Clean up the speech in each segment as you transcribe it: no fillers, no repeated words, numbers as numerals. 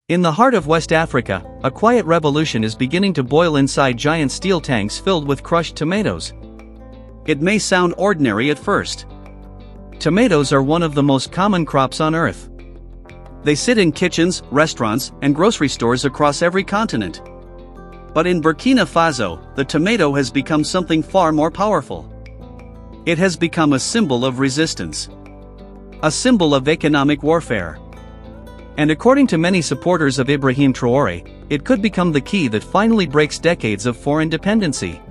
In the heart of West Africa, a quiet revolution is beginning to boil inside giant steel tanks filled with crushed tomatoes. It may sound ordinary at first. Tomatoes are one of the most common crops on Earth. They sit in kitchens, restaurants, and grocery stores across every continent. But in Burkina Faso, the tomato has become something far more powerful. It has become a symbol of resistance. A symbol of economic warfare. And according to many supporters of Ibrahim Traoré, it could become the key that finally breaks decades of foreign dependency.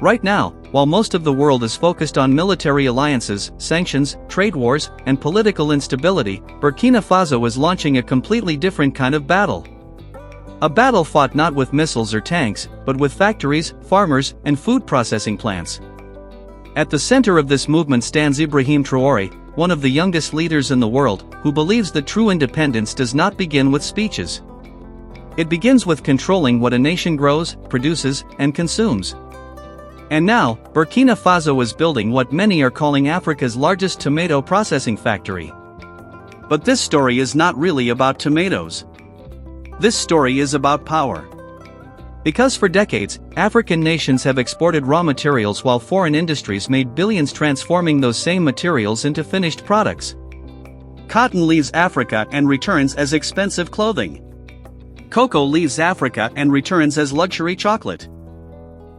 Right now, while most of the world is focused on military alliances, sanctions, trade wars, and political instability, Burkina Faso is launching a completely different kind of battle. A battle fought not with missiles or tanks, but with factories, farmers, and food processing plants. At the center of this movement stands Ibrahim Traoré, one of the youngest leaders in the world, who believes that true independence does not begin with speeches. It begins with controlling what a nation grows, produces, and consumes. And now, Burkina Faso is building what many are calling Africa's largest tomato processing factory. But this story is not really about tomatoes. This story is about power. Because for decades, African nations have exported raw materials while foreign industries made billions transforming those same materials into finished products. Cotton leaves Africa and returns as expensive clothing. Cocoa leaves Africa and returns as luxury chocolate.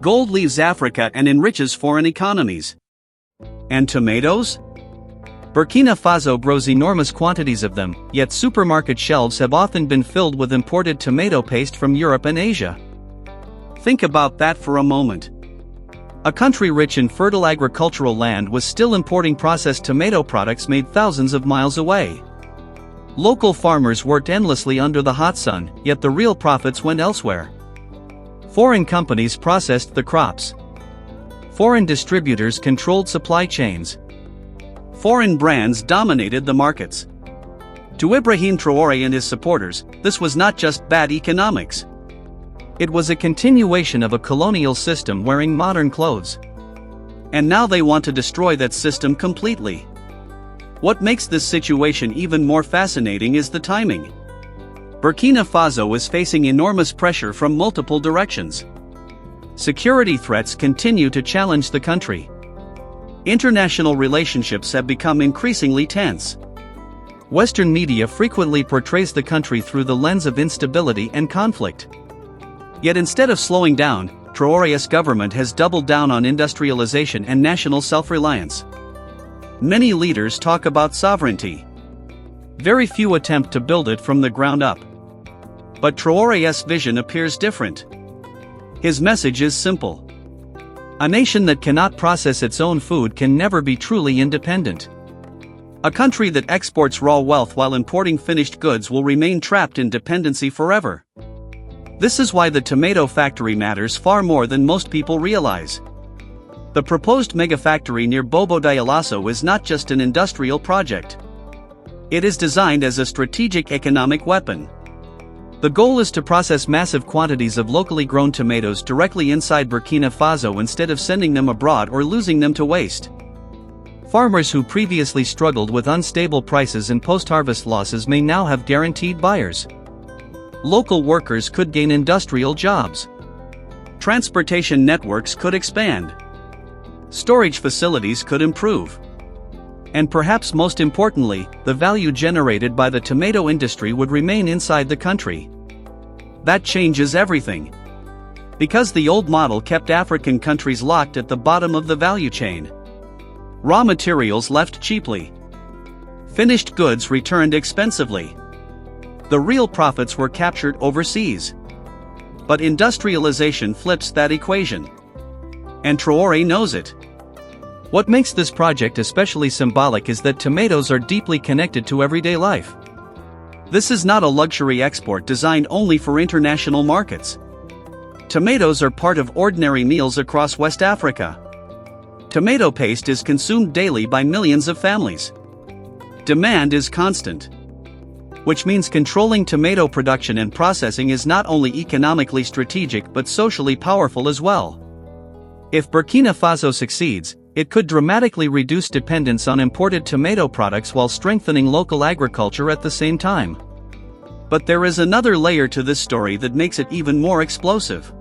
Gold leaves Africa and enriches foreign economies. And tomatoes? Burkina Faso grows enormous quantities of them, yet supermarket shelves have often been filled with imported tomato paste from Europe and Asia. Think about that for a moment. A country rich in fertile agricultural land was still importing processed tomato products made thousands of miles away. Local farmers worked endlessly under the hot sun, yet the real profits went elsewhere. Foreign companies processed the crops. Foreign distributors controlled supply chains. Foreign brands dominated the markets. To Ibrahim Traoré and his supporters, this was not just bad economics. It was a continuation of a colonial system wearing modern clothes. And now they want to destroy that system completely. What makes this situation even more fascinating is the timing. Burkina Faso is facing enormous pressure from multiple directions. Security threats continue to challenge the country. International relationships have become increasingly tense. Western media frequently portrays the country through the lens of instability and conflict. Yet instead of slowing down, Traoré's government has doubled down on industrialization and national self-reliance. Many leaders talk about sovereignty. Very few attempt to build it from the ground up. But Traoré's vision appears different. His message is simple. A nation that cannot process its own food can never be truly independent. A country that exports raw wealth while importing finished goods will remain trapped in dependency forever. This is why the tomato factory matters far more than most people realize. The proposed megafactory near Bobo Dioulasso is not just an industrial project. It is designed as a strategic economic weapon. The goal is to process massive quantities of locally grown tomatoes directly inside Burkina Faso instead of sending them abroad or losing them to waste. Farmers who previously struggled with unstable prices and post-harvest losses may now have guaranteed buyers. Local workers could gain industrial jobs. Transportation networks could expand. Storage facilities could improve. And perhaps most importantly, the value generated by the tomato industry would remain inside the country. That changes everything. Because the old model kept African countries locked at the bottom of the value chain. Raw materials left cheaply. Finished goods returned expensively. The real profits were captured overseas. But industrialization flips that equation. And Traoré knows it. What makes this project especially symbolic is that tomatoes are deeply connected to everyday life. This is not a luxury export designed only for international markets. Tomatoes are part of ordinary meals across West Africa. Tomato paste is consumed daily by millions of families. Demand is constant. Which means controlling tomato production and processing is not only economically strategic but socially powerful as well. If Burkina Faso succeeds, it could dramatically reduce dependence on imported tomato products while strengthening local agriculture at the same time. But there is another layer to this story that makes it even more explosive.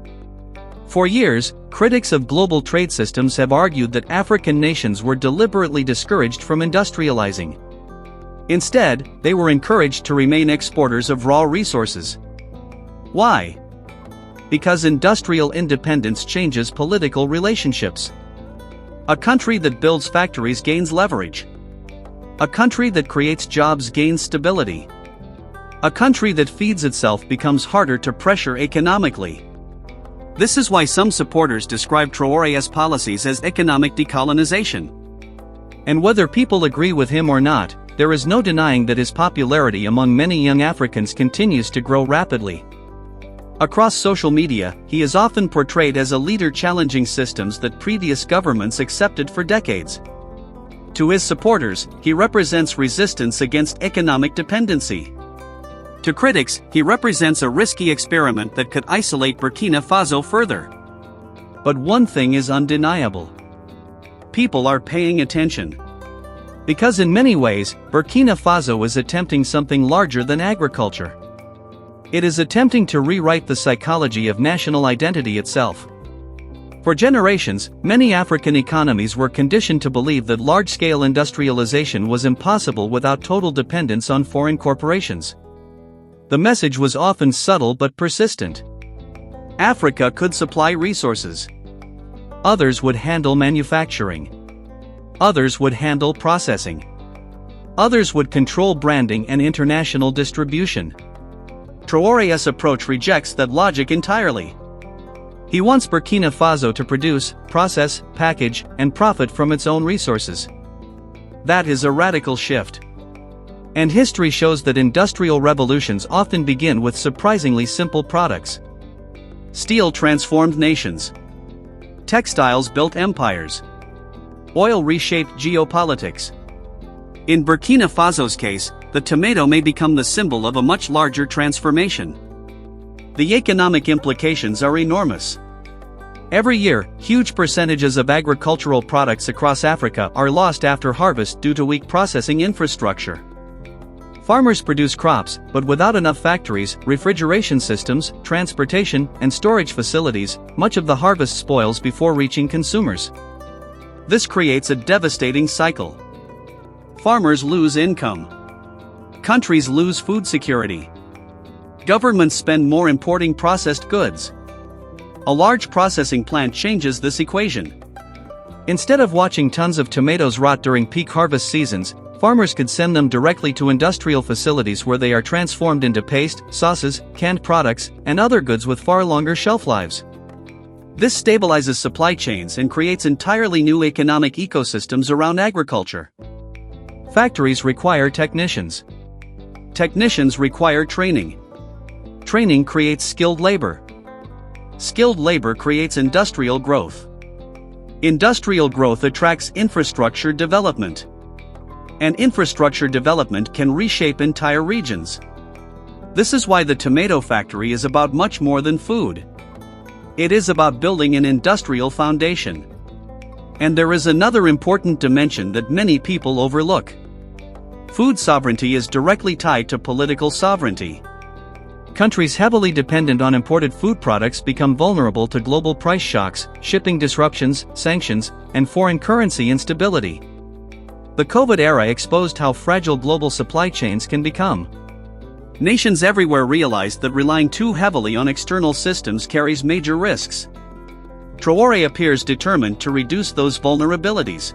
For years, critics of global trade systems have argued that African nations were deliberately discouraged from industrializing. Instead, they were encouraged to remain exporters of raw resources. Why? Because industrial independence changes political relationships. A country that builds factories gains leverage. A country that creates jobs gains stability. A country that feeds itself becomes harder to pressure economically. This is why some supporters describe Traoré's policies as economic decolonization. And whether people agree with him or not, there is no denying that his popularity among many young Africans continues to grow rapidly. Across social media, he is often portrayed as a leader challenging systems that previous governments accepted for decades. To his supporters, he represents resistance against economic dependency. To critics, he represents a risky experiment that could isolate Burkina Faso further. But one thing is undeniable. People are paying attention. Because in many ways, Burkina Faso is attempting something larger than agriculture. It is attempting to rewrite the psychology of national identity itself. For generations, many African economies were conditioned to believe that large-scale industrialization was impossible without total dependence on foreign corporations. The message was often subtle but persistent. Africa could supply resources. Others would handle manufacturing. Others would handle processing. Others would control branding and international distribution. Traoré's approach rejects that logic entirely. He wants Burkina Faso to produce, process, package, and profit from its own resources. That is a radical shift. And history shows that industrial revolutions often begin with surprisingly simple products. Steel transformed nations. Textiles built empires. Oil reshaped geopolitics. In Burkina Faso's case, the tomato may become the symbol of a much larger transformation. The economic implications are enormous. Every year, huge percentages of agricultural products across Africa are lost after harvest due to weak processing infrastructure. Farmers produce crops, but without enough factories, refrigeration systems, transportation, and storage facilities, much of the harvest spoils before reaching consumers. This creates a devastating cycle. Farmers lose income. Countries lose food security. Governments spend more importing processed goods. A large processing plant changes this equation. Instead of watching tons of tomatoes rot during peak harvest seasons, farmers could send them directly to industrial facilities where they are transformed into paste, sauces, canned products, and other goods with far longer shelf lives. This stabilizes supply chains and creates entirely new economic ecosystems around agriculture. Factories require technicians. Technicians require training. Training creates skilled labor. Skilled labor creates industrial growth. Industrial growth attracts infrastructure development. And infrastructure development can reshape entire regions. This is why the tomato factory is about much more than food. It is about building an industrial foundation. And there is another important dimension that many people overlook. Food sovereignty is directly tied to political sovereignty. Countries heavily dependent on imported food products become vulnerable to global price shocks, shipping disruptions, sanctions, and foreign currency instability. The COVID era exposed how fragile global supply chains can become. Nations everywhere realized that relying too heavily on external systems carries major risks. Traoré appears determined to reduce those vulnerabilities.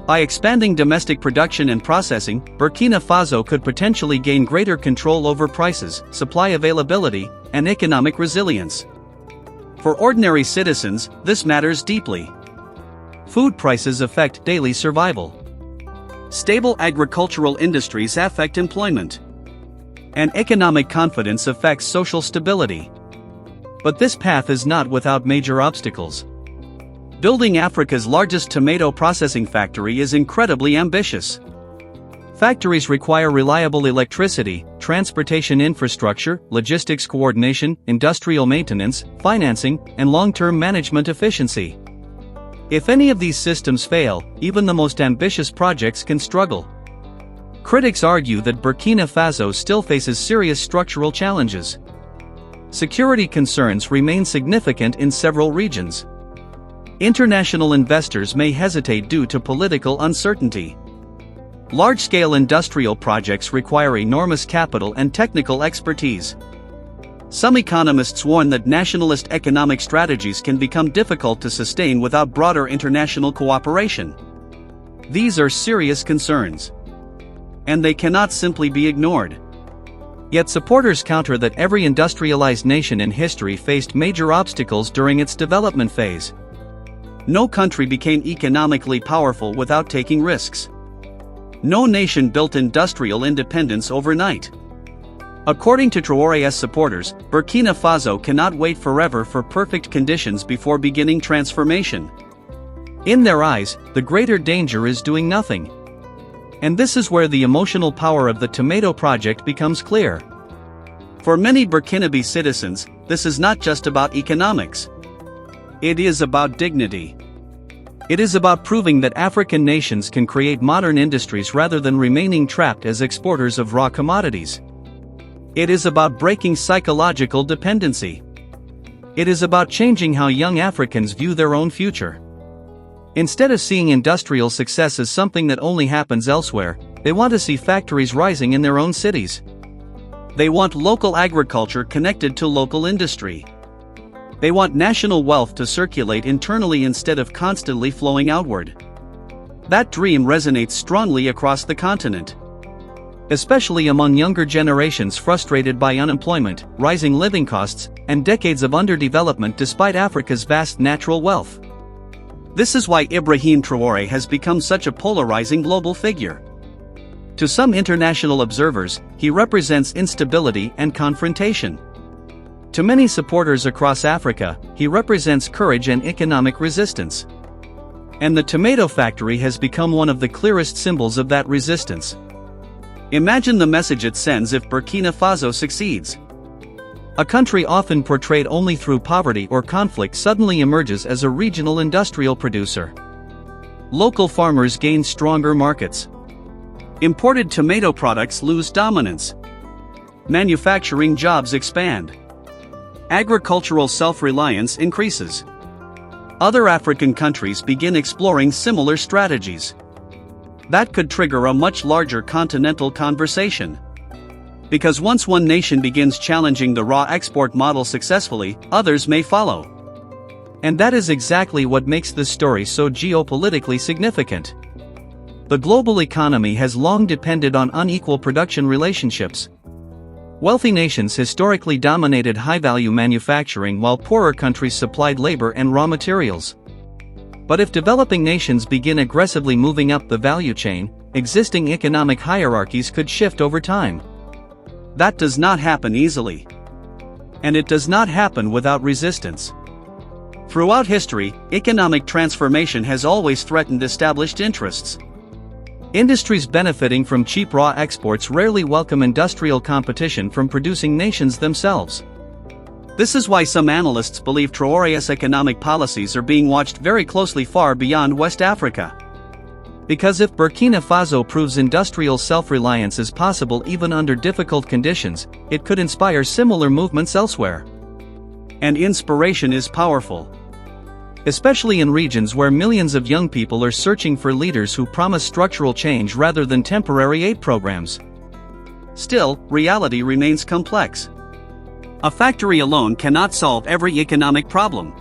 By expanding domestic production and processing, Burkina Faso could potentially gain greater control over prices, supply availability, and economic resilience. For ordinary citizens, this matters deeply. Food prices affect daily survival. Stable agricultural industries affect employment. And economic confidence affects social stability. But this path is not without major obstacles. Building Africa's largest tomato processing factory is incredibly ambitious. Factories require reliable electricity, transportation infrastructure, logistics coordination, industrial maintenance, financing, and long-term management efficiency. If any of these systems fail, even the most ambitious projects can struggle. Critics argue that Burkina Faso still faces serious structural challenges. Security concerns remain significant in several regions. International investors may hesitate due to political uncertainty. Large-scale industrial projects require enormous capital and technical expertise. Some economists warn that nationalist economic strategies can become difficult to sustain without broader international cooperation. These are serious concerns, and they cannot simply be ignored. Yet supporters counter that every industrialized nation in history faced major obstacles during its development phase. No country became economically powerful without taking risks. No nation built industrial independence overnight. According to Traore's supporters, Burkina Faso cannot wait forever for perfect conditions before beginning transformation. In their eyes, the greater danger is doing nothing. And this is where the emotional power of the Tomato Project becomes clear. For many Burkinabe citizens, this is not just about economics. It is about dignity. It is about proving that African nations can create modern industries rather than remaining trapped as exporters of raw commodities. It is about breaking psychological dependency. It is about changing how young Africans view their own future. Instead of seeing industrial success as something that only happens elsewhere, they want to see factories rising in their own cities. They want local agriculture connected to local industry. They want national wealth to circulate internally instead of constantly flowing outward. That dream resonates strongly across the continent, especially among younger generations frustrated by unemployment, rising living costs, and decades of underdevelopment despite Africa's vast natural wealth. This is why Ibrahim Traoré has become such a polarizing global figure. To some international observers, he represents instability and confrontation. To many supporters across Africa, he represents courage and economic resistance. And the tomato factory has become one of the clearest symbols of that resistance. Imagine the message it sends if Burkina Faso succeeds. A country often portrayed only through poverty or conflict suddenly emerges as a regional industrial producer. Local farmers gain stronger markets. Imported tomato products lose dominance. Manufacturing jobs expand. Agricultural self-reliance increases. Other African countries begin exploring similar strategies. That could trigger a much larger continental conversation. Because once one nation begins challenging the raw export model successfully, others may follow. And that is exactly what makes this story so geopolitically significant. The global economy has long depended on unequal production relationships. Wealthy nations historically dominated high-value manufacturing while poorer countries supplied labor and raw materials. But if developing nations begin aggressively moving up the value chain, existing economic hierarchies could shift over time. That does not happen easily. And it does not happen without resistance. Throughout history, economic transformation has always threatened established interests. Industries benefiting from cheap raw exports rarely welcome industrial competition from producing nations themselves. This is why some analysts believe Traoré's economic policies are being watched very closely far beyond West Africa. Because if Burkina Faso proves industrial self-reliance is possible even under difficult conditions, it could inspire similar movements elsewhere. And inspiration is powerful, especially in regions where millions of young people are searching for leaders who promise structural change rather than temporary aid programs. Still, reality remains complex. A factory alone cannot solve every economic problem.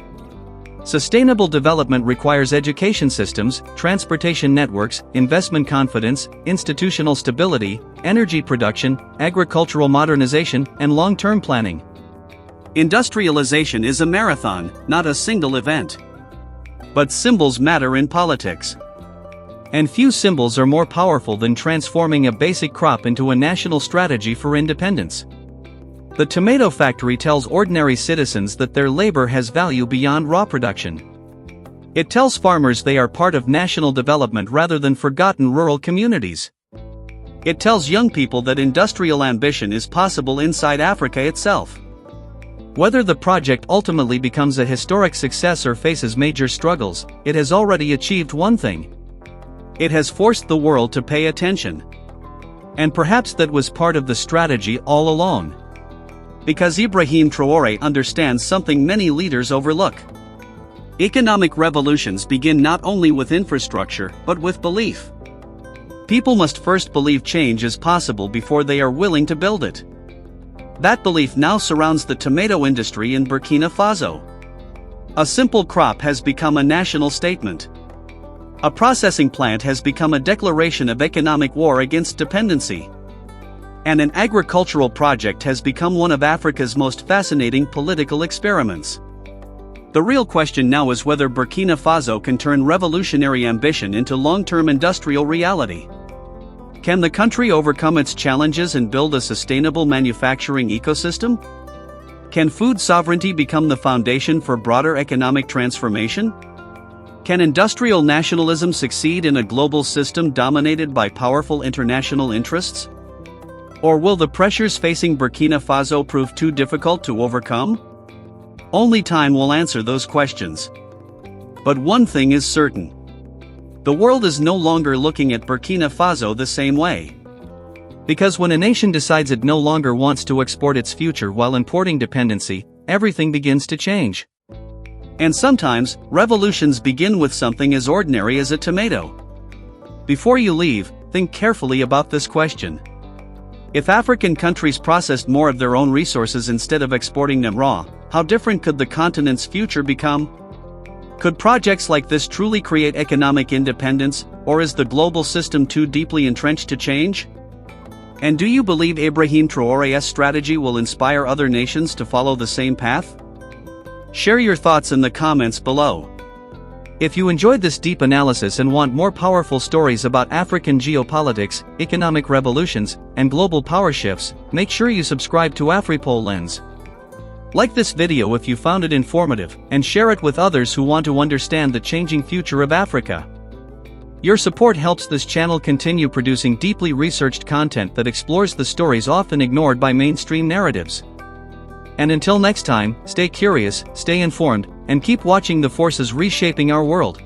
Sustainable development requires education systems, transportation networks, investment confidence, institutional stability, energy production, agricultural modernization, and long-term planning. Industrialization is a marathon, not a single event. But symbols matter in politics. And few symbols are more powerful than transforming a basic crop into a national strategy for independence. The tomato factory tells ordinary citizens that their labor has value beyond raw production. It tells farmers they are part of national development rather than forgotten rural communities. It tells young people that industrial ambition is possible inside Africa itself. Whether the project ultimately becomes a historic success or faces major struggles, it has already achieved one thing. It has forced the world to pay attention. And perhaps that was part of the strategy all along. Because Ibrahim Traoré understands something many leaders overlook. Economic revolutions begin not only with infrastructure, but with belief. People must first believe change is possible before they are willing to build it. That belief now surrounds the tomato industry in Burkina Faso. A simple crop has become a national statement. A processing plant has become a declaration of economic war against dependency. And an agricultural project has become one of Africa's most fascinating political experiments. The real question now is whether Burkina Faso can turn revolutionary ambition into long-term industrial reality. Can the country overcome its challenges and build a sustainable manufacturing ecosystem? Can food sovereignty become the foundation for broader economic transformation? Can industrial nationalism succeed in a global system dominated by powerful international interests? Or will the pressures facing Burkina Faso prove too difficult to overcome? Only time will answer those questions. But one thing is certain. The world is no longer looking at Burkina Faso the same way. Because when a nation decides it no longer wants to export its future while importing dependency, everything begins to change. And sometimes, revolutions begin with something as ordinary as a tomato. Before you leave, think carefully about this question. If African countries processed more of their own resources instead of exporting them raw, how different could the continent's future become? Could projects like this truly create economic independence, or is the global system too deeply entrenched to change? And do you believe Ibrahim Traoré's strategy will inspire other nations to follow the same path? Share your thoughts in the comments below. If you enjoyed this deep analysis and want more powerful stories about African geopolitics, economic revolutions, and global power shifts, make sure you subscribe to AfriPol Lens. Like this video if you found it informative, and share it with others who want to understand the changing future of Africa. Your support helps this channel continue producing deeply researched content that explores the stories often ignored by mainstream narratives. And until next time, stay curious, stay informed, and keep watching the forces reshaping our world.